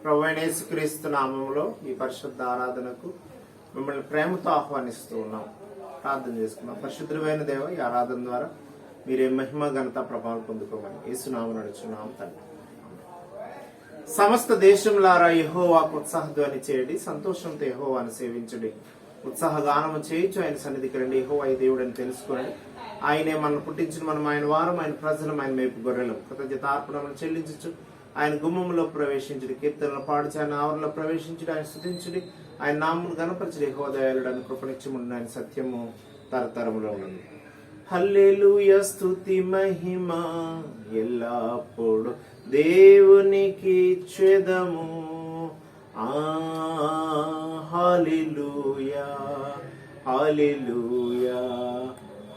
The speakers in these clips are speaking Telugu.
ప్రభువైన యేసుక్రీస్తు నామములో ఈ పరిశుద్ధ ఆరాధనకు మిమ్మల్ని ప్రేమతో ఆహ్వానిస్తూ ఉన్నాం. ప్రార్థన చేసుకున్నాం. పరిశుద్ధమైన దేవ, ఈ ఆరాధన ద్వారా మీరే మహిమ ఘనత ప్రభావం పొందుకోమని యేసునామమున నడుచున్నాం తండ్రి. సమస్త దేశంలారా యెహోవాకు ఉత్సాహధ్వని చేయడి, సంతోషంతో యెహోవాను సేవించడి, ఉత్సాహగానము చేయించు ఆయన సన్నిధికి రండి. యెహోవా ఈ దేవుడని తెలుసుకోండి. ఆయనే మనల్ని పుట్టించిన మనం ఆయన వారం, ఆయన ప్రజలు, ఆయన మేపు గొర్రెలు. కృతజ్ఞతార్పణలను చెల్లించు, ఆయన గుమ్మంలో ప్రవేశించుడి, కీర్తనలు పాడుచు, ఆయన ఆవరణలో ప్రవేశించుడి, ఆయన స్తుతించుడి, ఆయన నామమును గణపరచుడి. యెహోవా దయాళుడని కృపనిత్యముండు, ఆయన సత్యము తరతరములో ఉన్నది. హల్లెలూయా, స్తుతి మహిమ ఎల్లప్పుడు దేవునికి ఇచ్చెదము. హల్లెలూయా, హల్లెలూయా,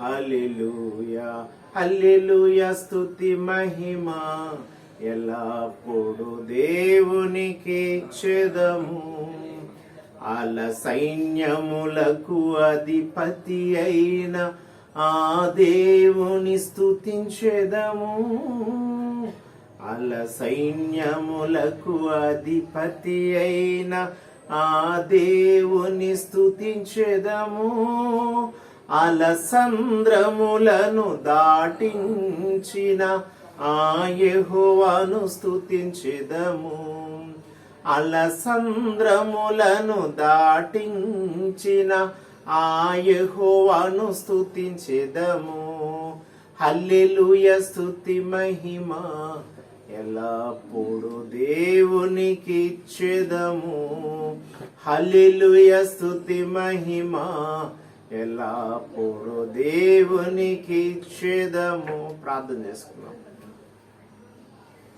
హల్లెలూయా, హల్లెలూయా, స్తుతి మహిమ ఎల్లప్పుడు దేవునికి ఇచ్చెదము. అల సైన్యములకు అధిపతి అయిన ఆ దేవుని స్తుతించెదము. అల సైన్యములకు అధిపతి అయిన ఆ దేవుని స్తుతించెదము. అలసంద్రములను దాటించిన ఆ యెహోవాను స్తుతించెదము. అలసంద్రములను దాటించిన ఆ యెహోవాను స్తుతించెదము. హల్లెలూయా, స్తుతి మహిమ ఎల్లప్పుడు దేవునికి ఇచ్చెదము. హల్లెలూయా, స్తుతి మహిమ ఎల్లప్పుడు దేవునికి ఇచ్చెదము. ప్రార్థన చేసుకున్నాం.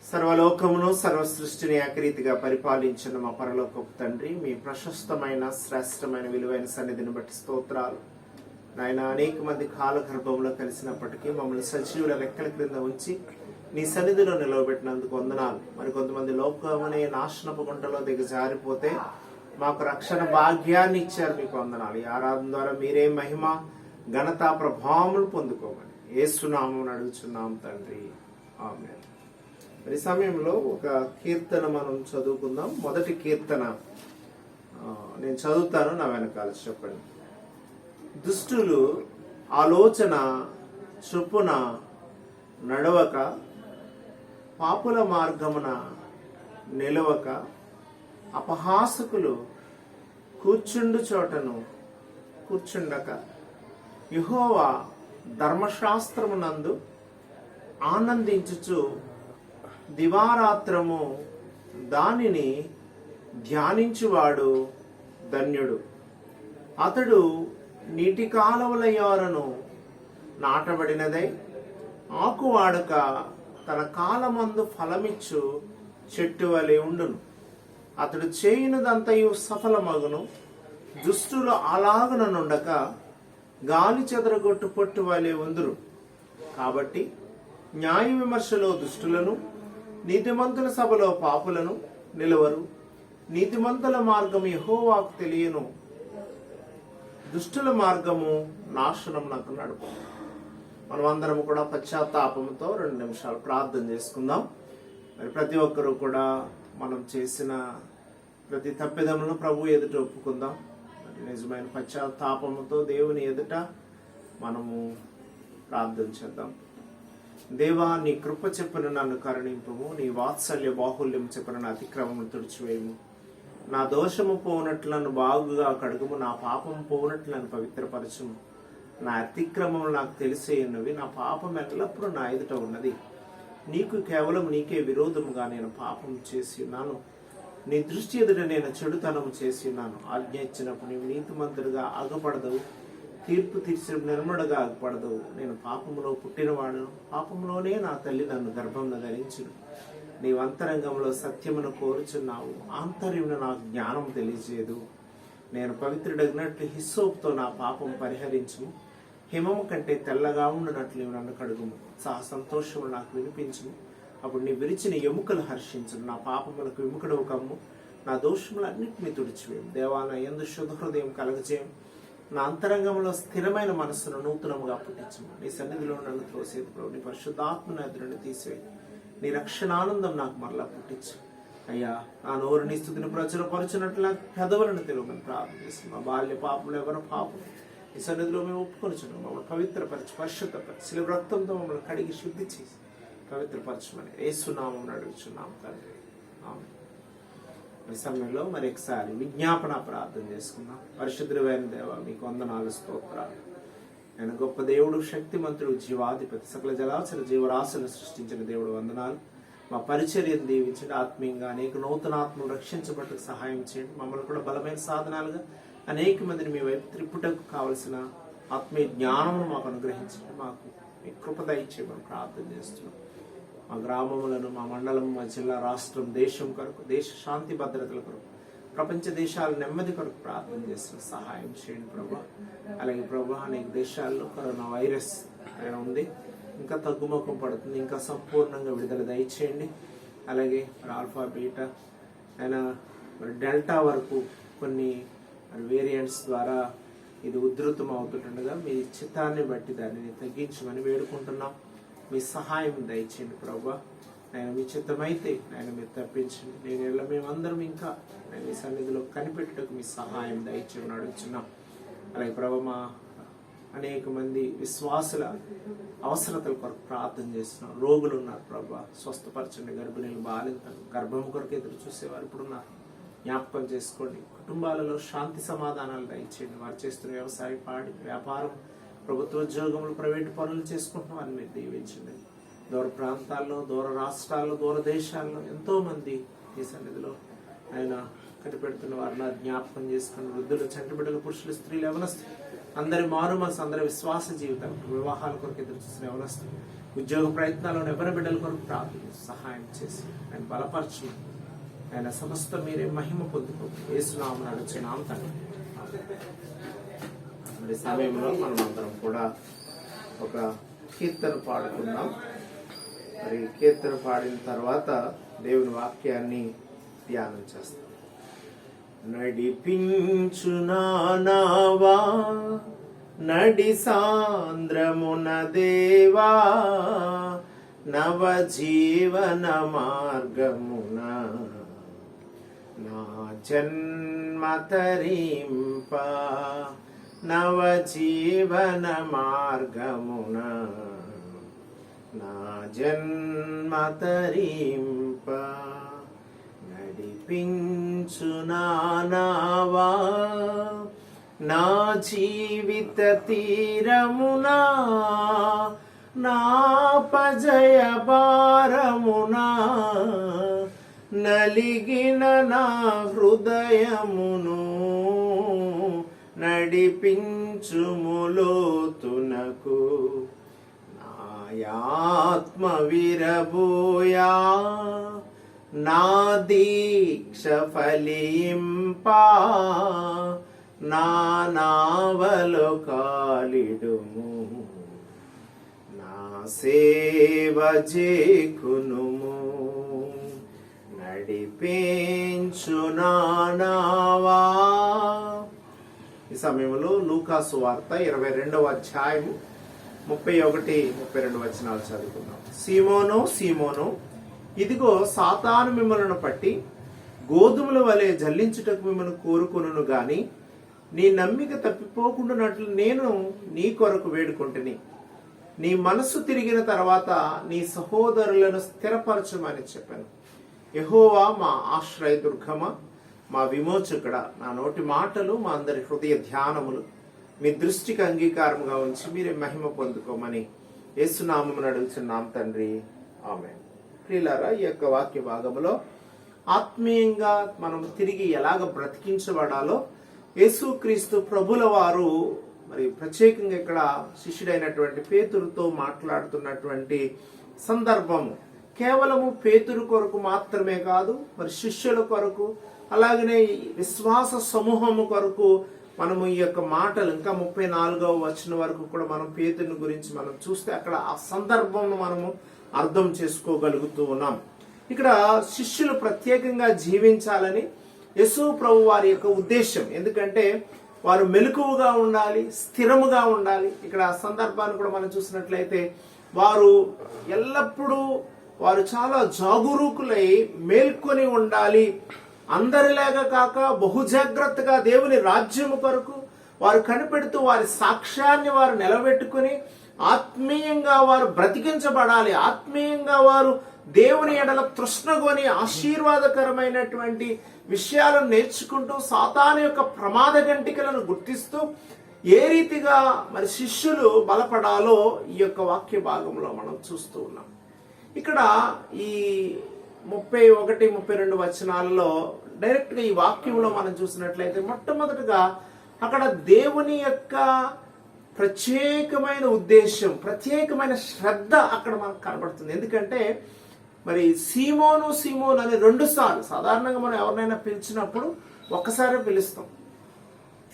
సర్వలోకమును సర్వ సృష్టిని ఏకరీతిగా పరిపాలించిన మా పరలోకపు తండ్రి, మీ ప్రశస్తమైన శ్రేష్టమైన విలువైన సన్నిధిని బట్టి స్తోత్రాలు నాయన. అనేక మంది కాలగర్భంలో కలిసినప్పటికీ మమ్మల్ని సజీవుల రెక్కల క్రింద ఉంచి నీ సన్నిధిలో నిలవబెట్టినందుకు వందనాలు. మరి కొంతమంది లోకమనే నాశనపు గుంటలో దిగజారిపోతే మాకు రక్షణ భాగ్యాన్ని ఇచ్చారు, మీకు వందనాలు. ఈ ఆరాధన ద్వారా మీరే మహిమ ఘనత ప్రభావములు పొందుకోమని యేసునామమున అడుగుచున్నాం తండ్రి, ఆమేన్. మరి సమయంలో ఒక కీర్తన మనం చదువుకుందాం. మొదటి కీర్తన నేను చదువుతాను, నా వెనకాల చెప్పండి. దుష్టులు ఆలోచన చొప్పున నడవక, పాపుల మార్గమున నిలవక, అపహాసకులు కూర్చుండు చోటను కూర్చుండక, యెహోవా ధర్మశాస్త్రమునందు ఆనందించుచు దివారాత్రము దానిని ధ్యానించువాడు ధన్యుడు. అతడు నీటి కాలువల యోరను నాటబడినదై ఆకువాడక తన కాలమందు ఫలమిచ్చు చెట్టు వలె ఉండును. అతడు చేయునదంతయు సఫలమగును. దుష్టులు అలాగుననుండక గాలి చెదరగొట్టు పొట్టు వలె ఉందురు. కాబట్టి న్యాయ విమర్శలో దుష్టులను, నీతిమంతుల సభలో పాపులను నిలవరు. నీతిమంతుల మార్గము యెహోవాకు తెలియను, దుష్టుల మార్గము నాశనం నాకు నడుపు. మనం అందరం కూడా పశ్చాత్తాపంతో 2 నిమిషాలు ప్రార్థన చేసుకుందాం. మరి ప్రతి ఒక్కరూ కూడా మనం చేసిన ప్రతి తప్పిదములను ప్రభు ఎదుట ఒప్పుకుందాం. మరి నిజమైన పశ్చాత్తాపంతో దేవుని ఎదుట మనము ప్రార్థన చేద్దాం. దేవా, నీ కృప చెప్పున నన్ను కరుణింపుము, నీ వాత్సల్య బాహుల్యం చెప్పున నా అతిక్రమము తుడిచివేయము. నా దోషము పోనట్లు నన్ను బాగుగా కడుగుము, నా పాపము పోనట్లు నన్ను పవిత్రపరచుము. నా అతిక్రమము నాకు తెలిసే ఉన్నవి, నా పాపం ఎల్లప్పుడూ నా ఎదుట ఉన్నది. నీకు కేవలం నీకే విరోధముగా నేను పాపం చేసి ఉన్నాను. నీ దృష్టి ఎదుట నేను చెడుతనము చేసి ఉన్నాను. ఆజ్ఞ ఇచ్చినప్పుడు నీవు నీతిమంతుడిగా ఆగపడదవు, తీర్పు తీర్చినప్పుడు నిర్మలుగా ఆగపడదవు. నేను పాపములో పుట్టినవాడును, పాపంలోనే నా తల్లి నన్ను గర్భంలో ధరించును. నీవు అంతరంగంలో సత్యమును కోరుచున్నావు, ఆంతర్యమును నాకు జ్ఞానం తెలియజేయదు. నేను పవిత్రుడగినట్లు హిస్సోపుతో నా పాపం పరిహరించుము. హిమము కంటే తెల్లగా ఉండునట్లు నన్ను కడుగుము. సంతోషము నాకు వినిపించుము. అప్పుడు నీ విరిచిన ఎముకలు హర్షించును. నా పాపములకు విముఖుడవు కమ్ము, నా దోషములన్నింటినీ తుడిచివేయము. దేవా, నా యందు శుద్ధ హృదయం కలగజేయము. నా అంతరంగంలో స్థిరమైన మనస్సును నూతనముగా పుట్టించుము. నీ సన్నిధిలో నన్ను త్రోసేది ప్రభు. నీ పరిశుద్ధాత్మను ఎదురుని తీసివేయి. నీ రక్షణానందం నాకు మరలా పుట్టించు. అయ్యా నా నోరు నీ స్తుతిని ప్రచురపరచునట్లు పెదవులను తెలుగుమని ప్రార్థన చేసి మా బాల్య పాపములు ఎవరు పాపం ఈ సన్నిధిలో మేము ఒప్పుకొనిచున్నాం. మమ్మల్ని పవిత్రపరచు, పరిశుద్ధపరచు, శిలువ రక్తంతో మమ్మల్ని కడిగి శుద్ధి చేసి పవిత్రపరచమని యేసునామమున అడుగుచున్నాం తండ్రి. ఆమేన్. ఈ సమయంలో మరి ఒకసారి విజ్ఞాపన ప్రార్థన చేసుకున్నాం. పరిశుద్ధుడైన దేవా మీకు వందనాలు, స్తోత్రాలు. ఆయన గొప్ప దేవుడు, శక్తిమంతుడు, జీవాధిపతి, సకల జలాచర జీవరాశులను సృష్టించిన దేవుడు వందనాలు. మా పరిచర్యను దీవించండి. ఆత్మీయంగా అనేక నూతన ఆత్మలు రక్షించబట్టకు సహాయం చేయండి. మమ్మల్ని కూడా బలమైన సాధనాలుగా అనేక మందిని మీ వైపు త్రిప్పుటకు కావలసిన ఆత్మీయ జ్ఞానమును మాకు అనుగ్రహించండి. మాకు మీ కృప దయచేయమని ప్రార్థన చేస్తున్నాం. మా గ్రామములను, మా మండలం, మా జిల్లా, రాష్ట్రం, దేశం కొరకు, దేశ శాంతి భద్రతల కొరకు, ప్రపంచ దేశాల నెమ్మది కొరకు ప్రార్థన చేసిన సహాయం చేయండి ప్రభా. అలాగే ప్రభా అనేక దేశాల్లో కరోనా వైరస్ ఉంది, ఇంకా తగ్గుముఖం పడుతుంది. ఇంకా సంపూర్ణంగా విడుదల దయచేయండి. అలాగే ఆల్ఫా, బీటా, అయినా డెల్టా వరకు కొన్ని వేరియంట్స్ ద్వారా ఇది ఉధృతం అవుతుండగా మీ చిత్తాన్ని బట్టి దానిని తగ్గించమని వేడుకుంటున్నాం. మీ సహాయం దయచేయండి ప్రభా. ఆయన మీ చిత్తమైతే ఆయన మీరు తప్పించండి. నేను మేమందరం ఇంకా నేను మీ సన్నిధిలో కనిపెట్టుటకు మీ సహాయం దయచేయమని అడుగుతున్నాం. అలాగే ప్రభా మా అనేక మంది విశ్వాసుల అవసరతల కొరకు ప్రార్థన చేస్తున్నాం. రోగులు ఉన్నారు ప్రభా, స్వస్థపరచండి. గర్భిణీలు, బాలింతలు, గర్భం కొరకు ఎదురు చూసేవారు ఇప్పుడు ఉన్నారు, జ్ఞాపకం చేసుకోండి. కుటుంబాలలో శాంతి సమాధానాలు దయచేయండి. వారు చేస్తున్న వ్యవసాయ, పాడి, వ్యాపారం, ప్రభుత్వ ఉద్యోగములు, ప్రైవేటు పనులు చేసుకుంటున్న వారిని మీరు దీవించండి. దూర ప్రాంతాల్లో, దూర రాష్ట్రాల్లో, దూర దేశాల్లో ఎంతో మంది ఈ సన్నిధిలో ఆయన కనిపెడుతున్న వారిని జ్ఞాపకం చేసుకుని వృద్ధులు, చంటి బిడ్డలు, పురుషులు, స్త్రీలు, యవనస్తులు అందరి మారు మనసు, అందరి విశ్వాస జీవితాలు, వివాహాల కొరకు ఎదురు చూసిన యవనస్తులు, ఉద్యోగ ప్రయత్నాలను ఎవరి బిడ్డల కొరకు ప్రార్థన సహాయం చేసి ఆయన బలపరచు. ఆయన సమస్త మీరే మహిమ పొందుకో. యేసునామమున అడుగుచున్నాం తండ్రి. మరి సమయంలో మనం అందరం కూడా ఒక కీర్తన పాడుకుందాం. మరి కీర్తన పాడిన తర్వాత దేవుని వాక్యాన్ని ధ్యానం చేస్తాం. నడిపించు నావా నడి సాంద్రమున దేవా, నవ జీవన మార్గమున నా జన్మ తరింప, నవ జీవన మార్గమున నా జన్మ తరింప. నడిపించు నావా నా జీవిత తీరమునా, నా పజయ భారమునా, నలిగిన నా హృదయమును నడిపించుములోతునకు. నాయాత్మ విరబోయా నా దీక్ష ఫలింపా, నా నావలో కాలిడుము, నా సేవ చేకునుము. నడిపించు నావా. ఈ సమయంలో లూకా సువార్త 22వ అధ్యాయము 31-32 వచనాలు చదువుకుందాం. సీమోను, సీమోను, ఇదిగో సాతాను మిమ్మల్ని పట్టి గోధుమల వలె జల్లించుటకు మిమ్మల్ని కోరుకొనును గాని, నీ నమ్మిక తప్పిపోకుండానట్లు నేను నీ కొరకు వేడుకుంటుని. నీ మనస్సు తిరిగిన తర్వాత నీ సహోదరులను స్థిరపరచమని చెప్పాను. యెహోవా మా ఆశ్రయ దుర్గమ, మా విమోచకుడ. నా నోటి మాటలు, మా అందరి హృదయ ధ్యానములు మీ దృష్టికి అంగీకారముగా ఉంచి మీరే మహిమ పొందుకోమని యేసునామమున అడుగుచున్నాం తండ్రి. ఆమేన్. ప్రియులారా, ఈ యొక్క వాక్య భాగములో ఆత్మీయంగా మనం తిరిగి ఎలాగ బ్రతికించబడాలో యేసుక్రీస్తు ప్రభుల వారు మరి ప్రత్యేకంగా ఇక్కడ శిష్యుడైనటువంటి పేతురుతో మాట్లాడుతున్నటువంటి సందర్భము కేవలము పేతురు కొరకు మాత్రమే కాదు, మరి శిష్యుల కొరకు, అలాగనే విశ్వాస సమూహము కొరకు మనము ఈ యొక్క మాటలు ఇంకా 34వ వచనం వరకు కూడా మనం పేతురుని గురించి మనం చూస్తే అక్కడ ఆ సందర్భంను మనము అర్థం చేసుకోగలుగుతూ ఉన్నాం. ఇక్కడ శిష్యులు ప్రత్యేకంగా జీవించాలని యేసు ప్రభు వారి యొక్క ఉద్దేశం. ఎందుకంటే వారు మెలకువగా ఉండాలి, స్థిరముగా ఉండాలి. ఇక్కడ ఆ సందర్భాన్ని కూడా మనం చూసినట్లయితే వారు ఎల్లప్పుడూ వారు చాలా జాగరూకులై మేల్కొని ఉండాలి. అందరిలాగా కాక బహు జాగ్రత్తగా దేవుని రాజ్యము కొరకు వారు కనిపెడుతూ వారి సాక్ష్యాన్ని వారు నిలబెట్టుకుని ఆత్మీయంగా వారు బ్రతికించబడాలి. ఆత్మీయంగా వారు దేవుని ఎడల తృష్ణగొని ఆశీర్వాదకరమైనటువంటి విషయాలను నేర్చుకుంటూ సాతాను యొక్క ప్రమాద గంటికలను గుర్తిస్తూ ఏ రీతిగా మరి శిష్యులు బలపడాలో ఈ యొక్క వాక్య భాగంలో మనం చూస్తూ ఉన్నాం. ఇక్కడ ఈ 31, 32 వచనాలలో డైరెక్ట్ గా ఈ వాక్యంలో మనం చూసినట్లయితే మొట్టమొదటిగా అక్కడ దేవుని యొక్క ప్రత్యేకమైన ఉద్దేశం, ప్రత్యేకమైన శ్రద్ధ అక్కడ మనకు కనబడుతుంది. ఎందుకంటే మరి సీమోను సీమోను అని 2 సార్లు, సాధారణంగా మనం ఎవరినైనా పిలిచినప్పుడు ఒక్కసారి పిలుస్తాం.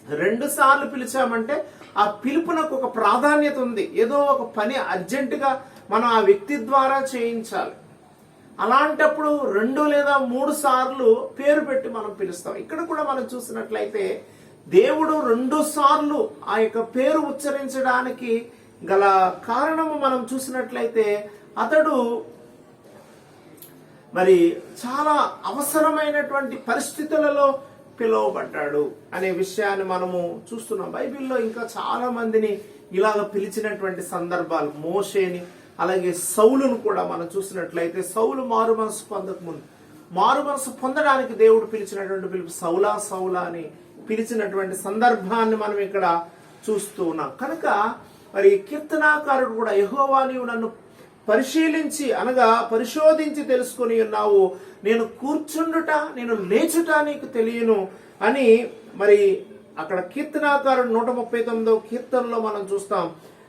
2 సార్లు పిలిచామంటే ఆ పిలుపునకు ఒక ప్రాధాన్యత ఉంది. ఏదో ఒక పని అర్జెంటుగా మనం ఆ వ్యక్తి ద్వారా చేయించాలి. అలాంటప్పుడు 2 లేదా 3 సార్లు పేరు పెట్టి మనం పిలుస్తాం. ఇక్కడ కూడా మనం చూసినట్లయితే దేవుడు 2 సార్లు ఆ యొక్క పేరు ఉచ్చరించడానికి గల కారణము మనం చూసినట్లయితే అతడు మరి చాలా అవసరమైనటువంటి పరిస్థితులలో పిలువబడ్డాడు అనే విషయాన్ని మనము చూస్తున్నాం. బైబిల్లో ఇంకా చాలా మందిని ఇలాగ పిలిచినటువంటి సందర్భాలు, మోషేని, అలాగే సౌలును కూడా మనం చూసినట్లయితే సౌలు మారు మనసు పొందక ముందు మారు మనసు పొందడానికి దేవుడు పిలిచినటువంటి పిలుపు సౌలా సౌలా అని పిలిచినటువంటి సందర్భాన్ని మనం ఇక్కడ చూస్తూ ఉన్నాం. కనుక మరి కీర్తనాకారుడు కూడా యెహోవా నీవు నన్ను పరిశీలించి అనగా పరిశోధించి తెలుసుకొని ఉన్నావు, నేను కూర్చుండుట నేను లేచుట నీకు తెలియను అని మరి అక్కడ కీర్తనాకారుడు 139వ కీర్తనలో మనం చూస్తాం.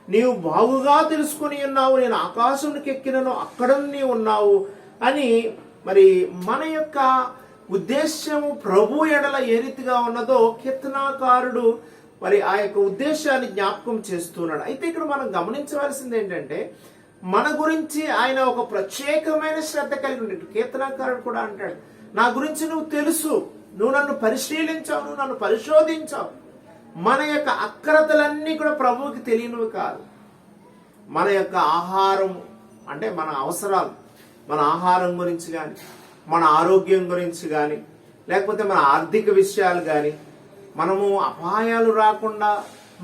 నీవు బాగుగా తెలుసుకొని ఉన్నావు, నేను ఆకాశంకి ఎక్కినను అక్కడ నీవు ఉన్నావు అని మరి మన యొక్క ఉద్దేశ్యము ప్రభు ఎడల ఏ రీతిగా ఉన్నదో కీర్తనాకారుడు మరి ఆ యొక్క ఉద్దేశాన్ని జ్ఞాపకం చేస్తున్నాడు. అయితే ఇక్కడ మనం గమనించవలసింది ఏంటంటే మన గురించి ఆయన ఒక ప్రత్యేకమైన శ్రద్ధ కలిగి ఉండేది. కీర్తనాకారుడు కూడా అంటాడు, నా గురించి నువ్వు తెలుసు, నువ్వు నన్ను పరిశీలించావు, నువ్వు నన్ను పరిశోధించావు. మన యొక్క అక్రతలన్నీ కూడా ప్రభువుకి తెలియనివి కాదు. మన యొక్క ఆహారం అంటే మన అవసరాలు, మన ఆహారం గురించి కానీ, మన ఆరోగ్యం గురించి కానీ, లేకపోతే మన ఆర్థిక విషయాలు కానీ, మనము అపాయాలు రాకుండా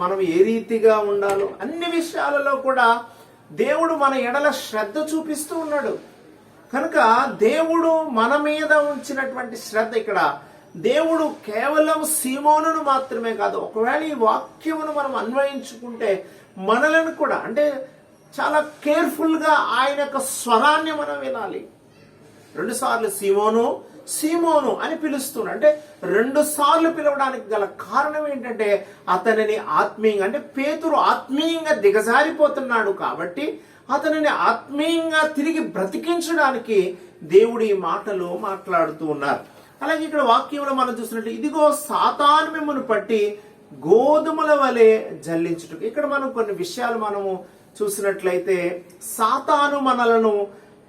మనం ఏ రీతిగా ఉండాలో అన్ని విషయాలలో కూడా దేవుడు మన ఎడల శ్రద్ధ చూపిస్తూ ఉన్నాడు. కనుక దేవుడు మన మీద ఉంచినటువంటి శ్రద్ధ ఇక్కడ దేవుడు కేవలం సీమోనును మాత్రమే కాదు, ఒకవేళ ఈ వాక్యమును మనం అన్వయించుకుంటే మనలను కూడా అంటే చాలా కేర్ఫుల్ గా ఆయన యొక్క స్వరాన్ని మనం వినాలి. 2 సార్లు సీమోను సీమోను అని పిలుస్తున్నాడు. అంటే 2 సార్లు పిలవడానికి గల కారణం ఏంటంటే అతనిని ఆత్మీయంగా అంటే పేతురు ఆత్మీయంగా దిగజారిపోతున్నాడు కాబట్టి అతనిని ఆత్మీయంగా తిరిగి బ్రతికించడానికి దేవుడు ఈ మాటలు మాట్లాడుతూ ఉన్నారు. అలాగే ఇక్కడ వాక్యంలో మనం చూసినట్టు ఇదిగో సాతాను మిమ్మల్ని పట్టి గోధుమల వలె జల్లించుటకు. ఇక్కడ మనం కొన్ని విషయాలు మనము చూసినట్లయితే సాతాను మనలను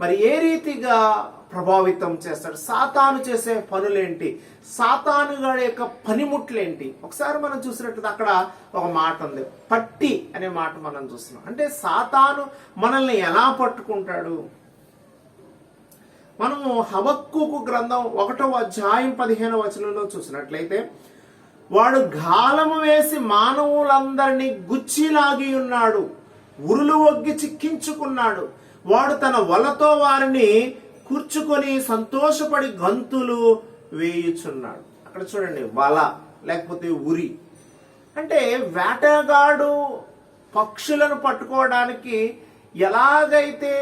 మరి ఏ రీతిగా ప్రభావితం చేస్తాడు, సాతాను చేసే పనులేంటి, సాతాను గాడి యొక్క పనిముట్లేంటి. ఒకసారి మనం చూసినట్టు అక్కడ ఒక మాట ఉంది, పట్టి అనే మాట మనం చూస్తున్నాం. అంటే సాతాను మనల్ని ఎలా పట్టుకుంటాడు. మనము హబక్కూకు గ్రంథం 1వ అధ్యాయం 15వ వచనంలో చూసినట్లయితే వాడు గాలము వేసి మానవులందరినీ గుచ్చిలాగి ఉన్నాడు, ఉరులు ఒగ్గి చిక్కించుకున్నాడు, వాడు తన వలతో వారిని కూర్చుకొని సంతోషపడి గంతులు వేయుచున్నాడు. అక్కడ చూడండి, వల లేకపోతే ఉరి అంటే వేటగాడు పక్షులను పట్టుకోవడానికి ఎలాగైతే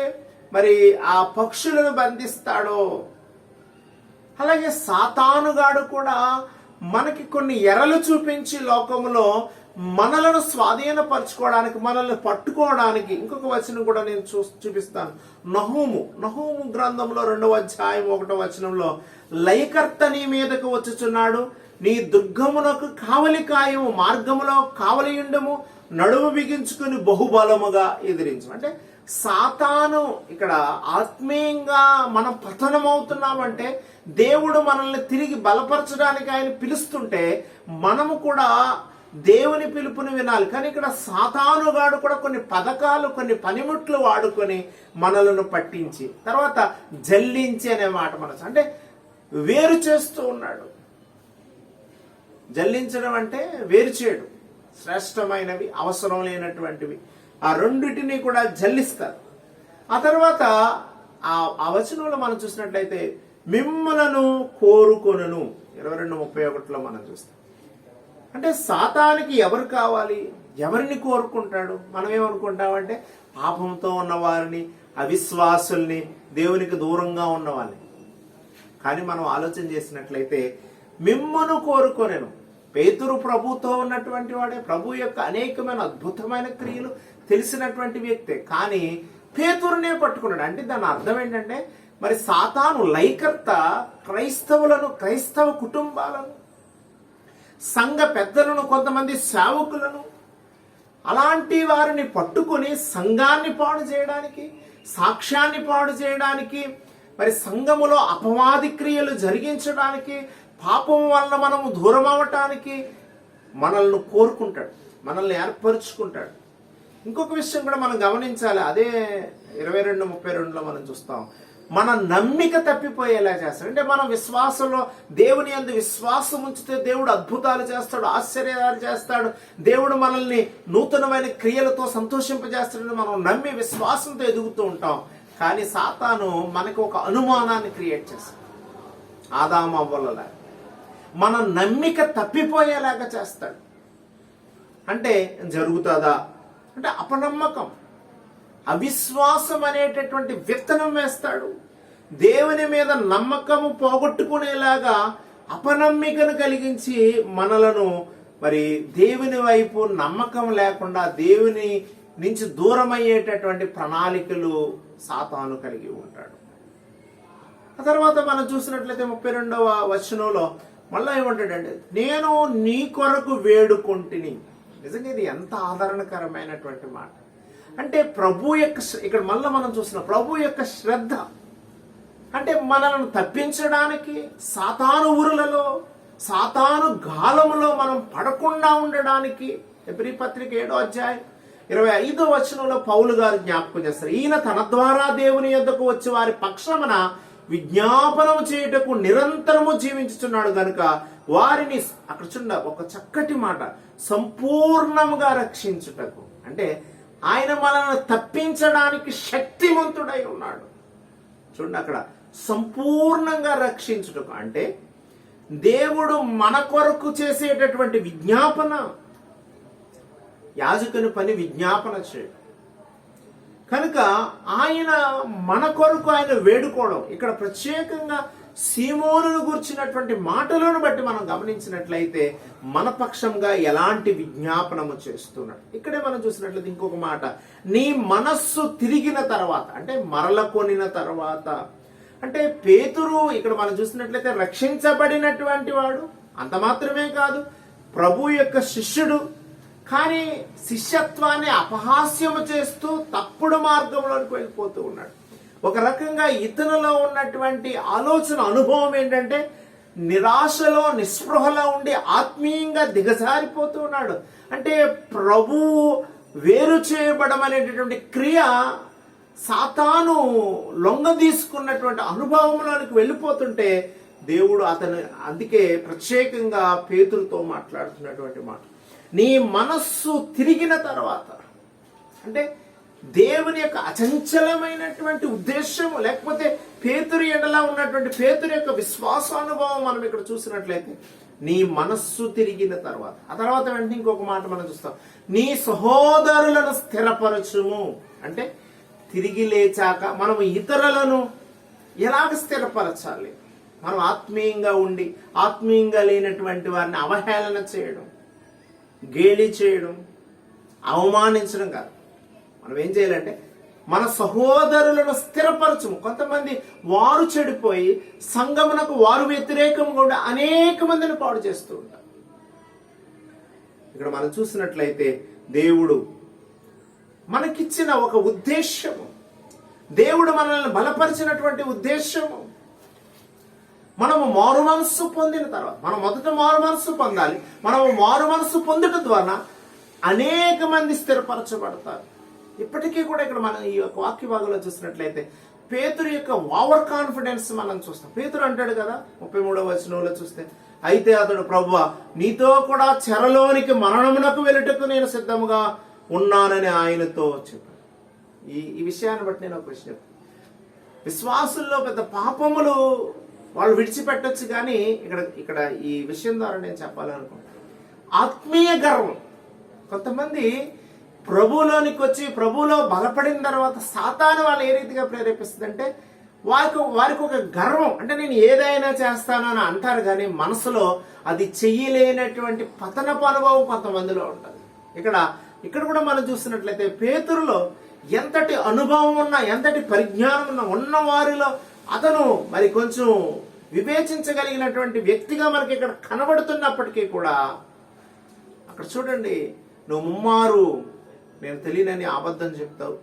మరి ఆ పక్షులను బంధిస్తాడో అలాగే సాతానుగాడు కూడా మనకి కొన్ని ఎరలు చూపించి లోకంలో మనలను స్వాధీనపరచుకోవడానికి, మనల్ని పట్టుకోవడానికి. ఇంకొక వచనం కూడా నేను చూపిస్తాను. నహూము గ్రంథంలో 2వ అధ్యాయం 1వ వచనంలో లయకర్త నీ మీదకు వచ్చుచున్నాడు, నీ దుర్గమునకు కావలి కాయము, మార్గములో కావలియుండము, నడుము బిగించుకుని బహుబలముగా ఎదిరించు. అంటే సాతాను ఇక్కడ ఆత్మీయంగా మనం పతనమవుతున్నామంటే దేవుడు మనల్ని తిరిగి బలపరచడానికి ఆయన పిలుస్తుంటే మనము కూడా దేవుని పిలుపుని వినాలి. కానీ ఇక్కడ సాతానుగాడు కూడా కొన్ని పథకాలు, కొన్ని పనిముట్లు వాడుకొని మనలను పట్టించి తర్వాత జల్లించి అనే మాట మనసు అంటే వేరు చేస్తూ ఉన్నాడు. జల్లించడం అంటే వేరు చేయడం, శ్రేష్టమైనవి అవసరం లేనటువంటివి ఆ రెండిటిని కూడా జల్లిస్తారు. ఆ తర్వాత ఆ వచనంలో మనం చూసినట్లయితే మిమ్ములను కోరుకొనును 22:31 మనం చూస్తాం. అంటే సాతానికి ఎవరు కావాలి, ఎవరిని కోరుకుంటాడు? మనం ఏమనుకుంటామంటే పాపంతో ఉన్న వారిని, అవిశ్వాసుల్ని, దేవునికి దూరంగా ఉన్న వాళ్ళని. కానీ మనం ఆలోచన చేసినట్లయితే మిమ్మును కోరుకొనెను. పేతురు ప్రభుతో ఉన్నటువంటి వాడే, ప్రభు యొక్క అనేకమైన అద్భుతమైన క్రియలు తెలిసినటువంటి వ్యక్తే. కానీ పేతురునే పట్టుకున్నాడు. అంటే దాని అర్థం ఏంటంటే మరి సాతాను లైకర్త క్రైస్తవులను, క్రైస్తవ కుటుంబాలను, సంఘ పెద్దలను, కొంతమంది సేవకులను, అలాంటి వారిని పట్టుకొని సంఘాన్ని పాడు చేయడానికి, సాక్ష్యాన్ని పాడు చేయడానికి, మరి సంఘములో అపవాది క్రియలు జరిగించడానికి, పాపం వలన మనము దూరం అవటానికి మనల్ని కోరుకుంటాడు, మనల్ని ఏర్పరుచుకుంటాడు. ఇంకొక విషయం కూడా మనం గమనించాలి. అదే 22:32 మనం చూస్తాం. మన నమ్మిక తప్పిపోయేలా చేస్తాడు. అంటే మన విశ్వాసంలో దేవుని యందు విశ్వాసం ఉంచితే దేవుడు అద్భుతాలు చేస్తాడు, ఆశ్చర్యాలు చేస్తాడు, దేవుడు మనల్ని నూతనమైన క్రియలతో సంతోషింపజేస్తాడని మనం నమ్మి విశ్వాసంతో ఎదుగుతూ ఉంటాం. కానీ సాతాను మనకు ఒక అనుమానాన్ని క్రియేట్ చేస్తాడు. ఆదాము అవ్వలలా మన నమ్మిక తప్పిపోయేలాగా చేస్తాడు. అంటే జరుగుతుందా అంటే అపనమ్మకం, అవిశ్వాసం అనేటటువంటి విత్తనం వేస్తాడు. దేవుని మీద నమ్మకము పోగొట్టుకునేలాగా అపనమ్మికను కలిగించి మనలను మరి దేవుని వైపు నమ్మకం లేకుండా దేవుని నుంచి దూరం అయ్యేటటువంటి ప్రణాళికలు సాతాను కలిగి ఉంటాడు. ఆ తర్వాత మనం చూసినట్లయితే 32వ వచనంలో మళ్ళా ఏమంటాడంటే నేను నీ కొరకు వేడుకొంటిని. నిజంగా ఇది ఎంత ఆదరణకరమైనటువంటి మాట. అంటే ప్రభు యొక్క, ఇక్కడ మళ్ళీ మనం చూసిన ప్రభు యొక్క శ్రద్ధ అంటే మనల్ని తప్పించడానికి, సాతాను ఊరులలో, సాతాను గాలములో మనం పడకుండా ఉండడానికి. ఎబ్రీ పత్రిక 7:25 వచనంలో పౌలు గారు జ్ఞాపకం చేస్తారు. ఈయన తన ద్వారా దేవుని యొద్దకు వచ్చి వారి పక్షమున విజ్ఞాపనము చేయుటకు నిరంతరము జీవించుచున్నాడు గనుక వారిని, అక్కడ చూడ ఒక చక్కటి మాట, సంపూర్ణముగా రక్షించుటకు. అంటే ఆయన మనల్ని తప్పించడానికి శక్తివంతుడై ఉన్నాడు. చూడండి అక్కడ సంపూర్ణంగా రక్షించుటకు అంటే దేవుడు మన కొరకు చేసేటటువంటి విజ్ఞాపన. యాజకుని పని విజ్ఞాపన చేయడం కనుక ఆయన మన కొరకు ఆయన వేడుకోవడం. ఇక్కడ ప్రత్యేకంగా సీమోనును గుర్చినటువంటి మాటలను బట్టి మనం గమనించినట్లయితే మన పక్షంగా ఎలాంటి విజ్ఞాపనము చేస్తున్నాడు. ఇక్కడే మనం చూసినట్లయితే ఇంకొక మాట, నీ మనస్సు తిరిగిన తర్వాత అంటే మరల కొనిన తర్వాత. అంటే పేతురు ఇక్కడ మనం చూసినట్లయితే రక్షించబడినటువంటి వాడు, అంత మాత్రమే కాదు ప్రభు యొక్క శిష్యుడు. కానీ శిష్యత్వాన్ని అపహాస్యము చేస్తూ తప్పుడు మార్గంలోకి వెళ్ళిపోతూ ఉన్నాడు. ఒక రకంగా ఇతనిలో ఉన్నటువంటి ఆలోచన, అనుభవం ఏంటంటే నిరాశలో, నిస్పృహలో ఉండి ఆత్మీయంగా దిగజారిపోతూ ఉన్నాడు. అంటే ప్రభువు వేరు చేయబడం అనేటటువంటి క్రియ సాతాను లొంగ తీసుకున్నటువంటి అనుభవంలోనికి వెళ్ళిపోతుంటే దేవుడు అతను అందుకే ప్రత్యేకంగా పేతురుతో మాట్లాడుతున్నటువంటి మాట, నీ మనస్సు తిరిగిన తర్వాత. అంటే దేవుని యొక్క అచంచలమైనటువంటి ఉద్దేశము, లేకపోతే పేతురు ఎడలా ఉన్నటువంటి పేతురు యొక్క విశ్వాసానుభవం మనం ఇక్కడ చూసినట్లయితే నీ మనస్సు తిరిగిన తర్వాత. ఆ తర్వాత వెంటనే ఇంకొక మాట మనం చూస్తాం, నీ సహోదరులను స్థిరపరచుము. అంటే తిరిగి లేచాక మనం ఇతరులను ఎలాగ స్థిరపరచాలి? మనం ఆత్మీయంగా ఉండి ఆత్మీయంగా లేనటువంటి వారిని అవహేళన చేయడం, గేలి చేయడం, అవమానించడం కాదు. మనం ఏం చేయాలంటే మన సహోదరులను స్థిరపరచము. కొంతమంది వారు చెడిపోయి సంఘమునకు వారు వ్యతిరేకంగా ఉండి అనేక మందిని పాడు చేస్తూ ఉంటారు. ఇక్కడ మనం చూసినట్లయితే దేవుడు మనకిచ్చిన ఒక ఉద్దేశము, దేవుడు మనల్ని బలపరిచినటువంటి ఉద్దేశము, మనము మారు మనస్సు పొందిన తర్వాత, మనం మొదట మారు మనస్సు పొందాలి. మనము మారు మనస్సు పొందడం ద్వారా అనేక మంది స్థిరపరచబడతారు. ఇప్పటికీ కూడా ఇక్కడ మనం ఈ యొక్క వాక్య భాగంలో చూసినట్లయితే పేతురు యొక్క ఓవర్ కాన్ఫిడెన్స్ మనం చూస్తాం. పేతురు అంటాడు కదా 33వ వచనంలో చూస్తే, అయితే అతడు ప్రభువా నీతో కూడా చెరలోనికి మరణమునకు వెళ్ళుటకు నేను సిద్ధముగా ఉన్నానని ఆయనతో చెప్పాడు. ఈ విషయాన్ని బట్టి నేను ఒక ప్రశ్న, విశ్వాసుల్లో పెద్ద పాపములు వాళ్ళు విడిచిపెట్టొచ్చు, కానీ ఇక్కడ ఈ విషయం ద్వారా నేను చెప్పాలనుకుంటున్నాను, ఆత్మీయ గర్వం. కొంతమంది ప్రభువులోనికి వచ్చి ప్రభువులో బలపడిన తర్వాత సాతాను వాళ్ళు ఏ రీతిగా ప్రేరేపిస్తుందంటే వారికి ఒక గర్వం, అంటే నేను ఏదైనా చేస్తాను అని అంటారు, కానీ మనసులో అది చెయ్యలేనటువంటి పతనపు అనుభవం కొంతమందిలో ఉంటుంది. ఇక్కడ కూడా మనం చూస్తున్నట్లయితే పేతురులో ఎంతటి అనుభవం ఉన్నా, ఎంతటి పరిజ్ఞానం ఉన్న వారిలో అతను మరి కొంచెం వివేచించగలిగినటువంటి వ్యక్తిగా మనకి ఇక్కడ కనబడుతున్నప్పటికీ కూడా, అక్కడ చూడండి, నువ్వు ముమ్మారు నేను తెలియనని అబద్ధం చెప్తావు.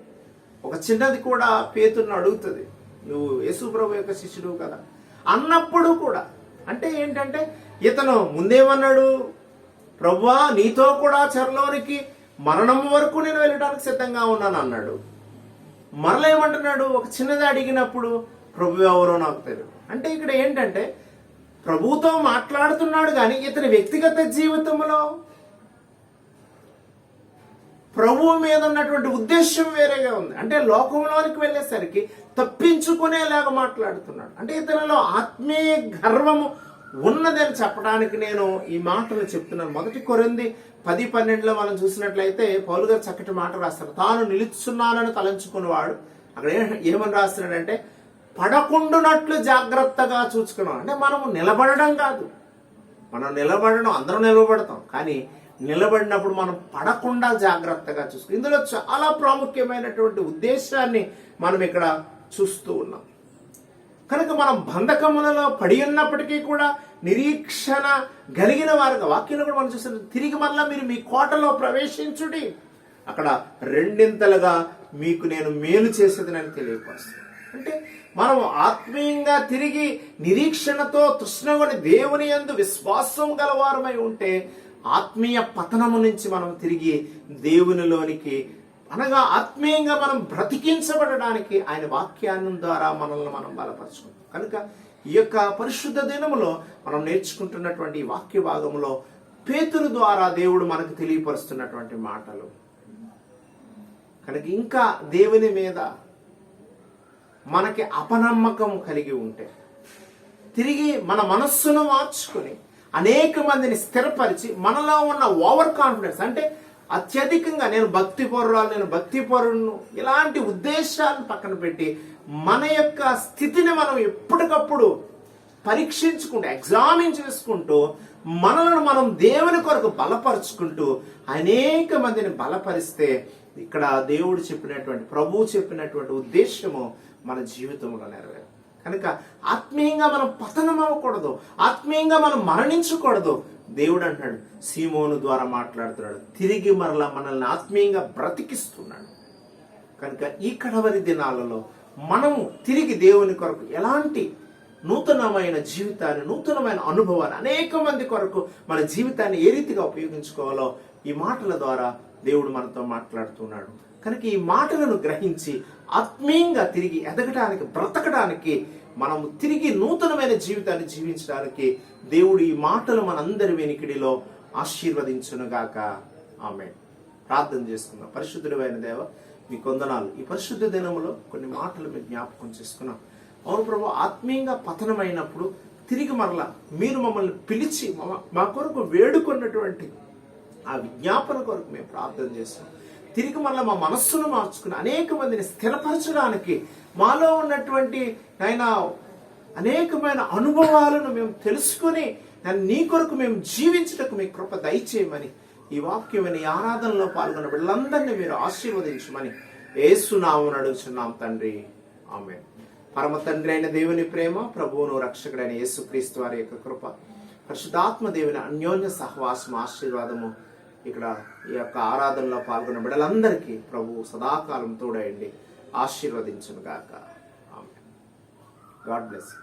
ఒక చిన్నది కూడా పేతురుని అడుగుతుంది, నువ్వు యేసు ప్రభు యొక్క శిష్యుడు కదా అన్నప్పుడు కూడా, అంటే ఏంటంటే ఇతను ముందేమన్నాడు, ప్రభువా నీతో కూడా చెరలోనికి మరణం వరకు నేను వెళ్ళడానికి సిద్ధంగా ఉన్నాను అన్నాడు. మరలా ఏమంటున్నాడు, ఒక చిన్నది అడిగినప్పుడు ప్రభు ఎవరో నాకు తెలియదు. అంటే ఇక్కడ ఏంటంటే ప్రభువుతో మాట్లాడుతున్నాడు, కానీ ఇతని వ్యక్తిగత జీవితంలో ప్రభువు మీద ఉన్నటువంటి ఉద్దేశం వేరేగా ఉంది. అంటే లోకంలోనికి వెళ్ళేసరికి తప్పించుకునేలాగా మాట్లాడుతున్నాడు. అంటే ఇతనిలో ఆత్మీయ గర్వము ఉన్నదని చెప్పడానికి నేను ఈ మాటలు చెప్తున్నాను. 1 కొరింథీ 10:12 మనం చూసినట్లయితే పౌలు గారు చక్కటి మాట రాస్తారు, తాను నిలుచున్నానని తలంచుకునేవాడు. అక్కడ ఏమని రాస్తున్నాడంటే పడకుండునట్లు జాగ్రత్తగా చూసుకున్నాం. అంటే మనము నిలబడడం కాదు, మనం నిలబడడం, అందరం నిలబడతాం, కానీ నిలబడినప్పుడు మనం పడకుండా జాగ్రత్తగా చూసుకో. ఇందులో చాలా ప్రాముఖ్యమైనటువంటి ఉద్దేశాన్ని మనం ఇక్కడ చూస్తూ ఉన్నాం. కనుక మనం బంధకములలో పడి ఉన్నప్పటికీ కూడా నిరీక్షణ కలిగిన వారుగా, వాక్యంలో కూడా మనం చూస్తున్నాం, తిరిగి మళ్ళా మీరు మీ కోటలో ప్రవేశించుడి, అక్కడ 2 మీకు నేను మేలు చేసేదని తెలియపరుస్తాను. అంటే మనం ఆత్మీయంగా తిరిగి నిరీక్షణతో తృష్ణగొని దేవుని యందు విశ్వాసం గలవారమై ఉంటే ఆత్మీయ పతనము నుంచి మనం తిరిగి దేవునిలోనికి, అనగా ఆత్మీయంగా మనం బ్రతికించబడడానికి ఆయన వాక్యాన్ని ద్వారా మనల్ని మనం బలపరుచుకుంటాం. కనుక ఈ యొక్క పరిశుద్ధ దినములో మనం నేర్చుకుంటున్నటువంటి ఈ వాక్య భాగంలో పేతురు ద్వారా దేవుడు మనకు తెలియపరుస్తున్నటువంటి మాటలు. కనుక ఇంకా దేవుని మీద మనకి అపనమ్మకం కలిగి ఉంటే, తిరిగి మన మనస్సును మార్చుకుని అనేక మందిని స్థిరపరిచి మనలో ఉన్న ఓవర్ కాన్ఫిడెన్స్, అంటే అత్యధికంగా నేను భక్తి పరులను ఇలాంటి ఉద్దేశాలను పక్కన పెట్టి మన యొక్క స్థితిని మనం ఎప్పటికప్పుడు పరీక్షించుకుంటూ, ఎగ్జామిన్ చేసుకుంటూ, మనలను మనం దేవుని కొరకు బలపరుచుకుంటూ అనేక మందిని బలపరిస్తే ఇక్కడ దేవుడు చెప్పినటువంటి, ప్రభువు చెప్పినటువంటి ఉద్దేశము మన జీవితంలో నెరవేరు. కనుక ఆత్మీయంగా మనం పతనం అవ్వకూడదు, ఆత్మీయంగా మనం మరణించకూడదు. దేవుడు అంటాడు, సీమోను ద్వారా మాట్లాడుతున్నాడు, తిరిగి మరలా మనల్ని ఆత్మీయంగా బ్రతికిస్తున్నాడు. కనుక ఈ కడవరి దినాలలో మనము తిరిగి దేవుని కొరకు ఎలాంటి నూతనమైన జీవితాన్ని, నూతనమైన అనుభవాన్ని, అనేక మంది కొరకు మన జీవితాన్ని ఏ రీతిగా ఉపయోగించుకోవాలో ఈ మాటల ద్వారా దేవుడు మనతో మాట్లాడుతున్నాడు. కనుక ఈ మాటలను గ్రహించి ఆత్మీయంగా తిరిగి ఎదగడానికి, బ్రతకడానికి, మనము తిరిగి నూతనమైన జీవితాన్ని జీవించడానికి దేవుడు ఈ మాటలు మనందరి వెనికిడిలో ఆశీర్వదించునుగాక. ఆమేన్. ప్రార్థన చేసుకుందాం. పరిశుద్ధుడైన దేవ, మీ కొందనాలు. ఈ పరిశుద్ధ దినములో కొన్ని మాటలు మీరు జ్ఞాపకం చేసుకున్నాం. అవును ప్రభు, ఆత్మీయంగా పతనమైనప్పుడు తిరిగి మరలా మీరు మమ్మల్ని పిలిచి మా కొరకు వేడుకున్నటువంటి ఆ విజ్ఞాపన కొరకు మేము ప్రార్థన చేస్తాం. తిరిగి మళ్ళీ మా మనస్సును మార్చుకుని అనేక మందిని స్థిరపరచడానికి, మాలో ఉన్నటువంటి ఆయన అనేకమైన అనుభవాలను మేము తెలుసుకుని నీ కొరకు మేము జీవించటకు మీ కృప దయచేయమని, ఈ వాక్యమని ఆరాధనలో పాల్గొన్న వీళ్ళందరినీ మీరు ఆశీర్వదించమని యేసు నామమున అడుగుచున్నాం తండ్రి. ఆమేన్. పరమ తండ్రి అయిన దేవుని ప్రేమ, ప్రభువును రక్షకుడైన యేసుక్రీస్తు వారి యొక్క కృప, పరిశుద్ధాత్మ దేవుని అన్యోన్య సహవాసం, ఆశీర్వాదము ఇక్కడ ఈ యొక్క ఆరాధనలో పాల్గొన్న బిడ్డలందరికీ ప్రభు సదాకాలం తోడయండి, ఆశీర్వదించును గాక. ఆమేన్. God bless you.